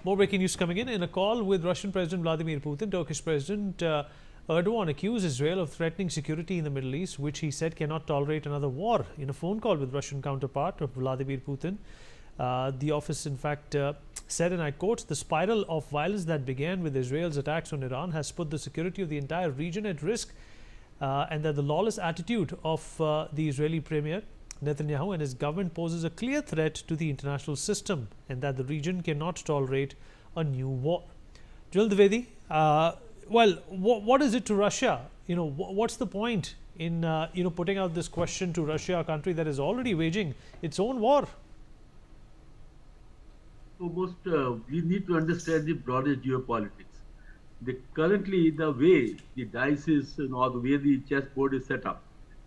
More breaking news coming in. In a call with Russian President Vladimir Putin, Turkish President Erdogan accused Israel of threatening security in the Middle East, which he said cannot tolerate another war. In a phone call with Russian counterpart of Vladimir Putin, the office, in fact, said, and I quote, "The spiral of violence that began with Israel's attacks on Iran has put the security of the entire region at risk, and that the lawless attitude of the Israeli Premier Netanyahu and his government poses a clear threat to the international system, and that the region cannot tolerate a new war." Jul Dwivedi, what is it to Russia? What's the point in putting out this question to Russia, a country that is already waging its own war? We need to understand the broader geopolitics. Currently, the way the dice is, or the way the chessboard is set up,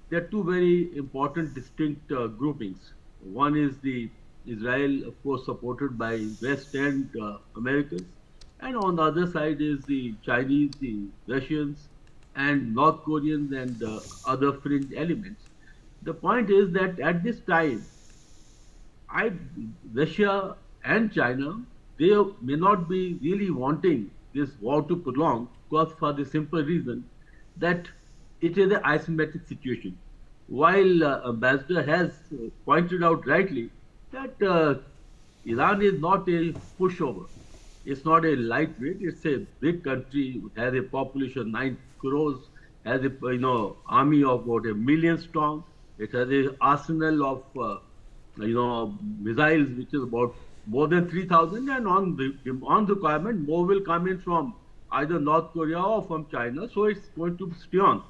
there are two very important distinct groupings. One is the Israel, of course, supported by West and Americans, and on the other side is the Chinese, the Russians, and North Koreans and other fringe elements. The point is that at this time, Russia and China, they may not be really wanting this war to prolong, because for the simple reason that it is an asymmetric situation. While Ambassador has pointed out rightly that Iran is not a pushover. It's not a lightweight. It's a big country, has a population of 9 crores, has a army of about 1 million strong. It has an arsenal of missiles, which is about more than 3,000, and on requirement, more will come in from either North Korea or from China. So it's going to stay on.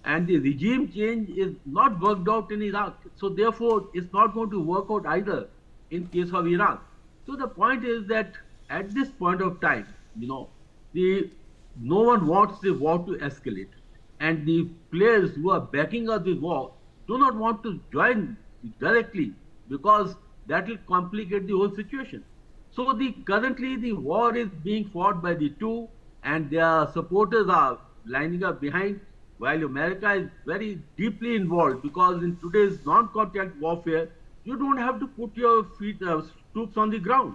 And the regime change is not worked out in Iraq. So therefore, it's not going to work out either in case of Iran. So the point is that at this point of time, no one wants the war to escalate. And the players who are backing up the war do not want to join directly, because that will complicate the whole situation. So currently the war is being fought by the two, and their supporters are lining up behind, while America is very deeply involved, because in today's non-contact warfare, you don't have to put your troops on the ground.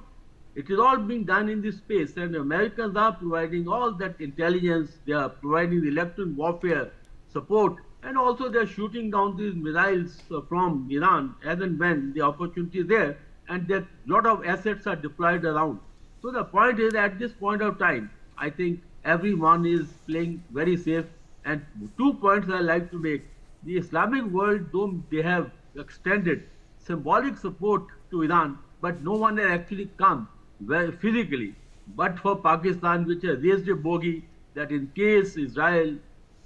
It is all being done in this space, and Americans are providing all that intelligence. They are providing the electronic warfare support, and also they are shooting down these missiles from Iran as and when the opportunity is there, and that lot of assets are deployed around. So the point is, at this point of time, I think everyone is playing very safe. And 2 points I like to make. The Islamic world, though they have extended symbolic support to Iran, but no one has actually come physically. But for Pakistan, which has raised a bogey that in case Israel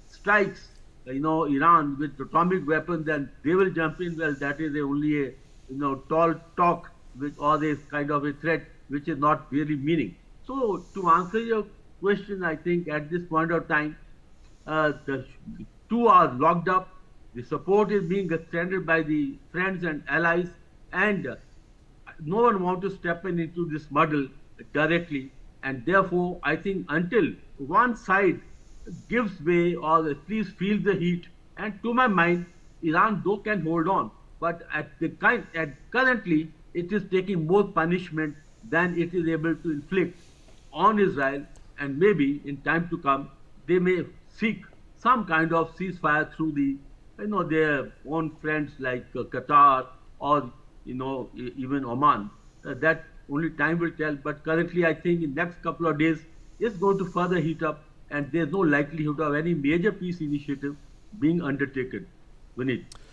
strikes Iran with atomic weapons, then they will jump in. Well, that is only a tall talk, or this kind of a threat which is not really meaning. So to answer your question, I think at this point of time, the two are locked up. The support is being extended by the friends and allies, and no one wants to step into this muddle directly. And therefore, I think until one side gives way or at least feels the heat, and to my mind, Iran though can hold on, but currently it is taking more punishment than it is able to inflict on Israel, and maybe in time to come they may seek some kind of ceasefire through their own friends like Qatar or even Oman. That only time will tell. But currently, I think in the next couple of days, it's going to further heat up, and there's no likelihood of any major peace initiative being undertaken. Vineet.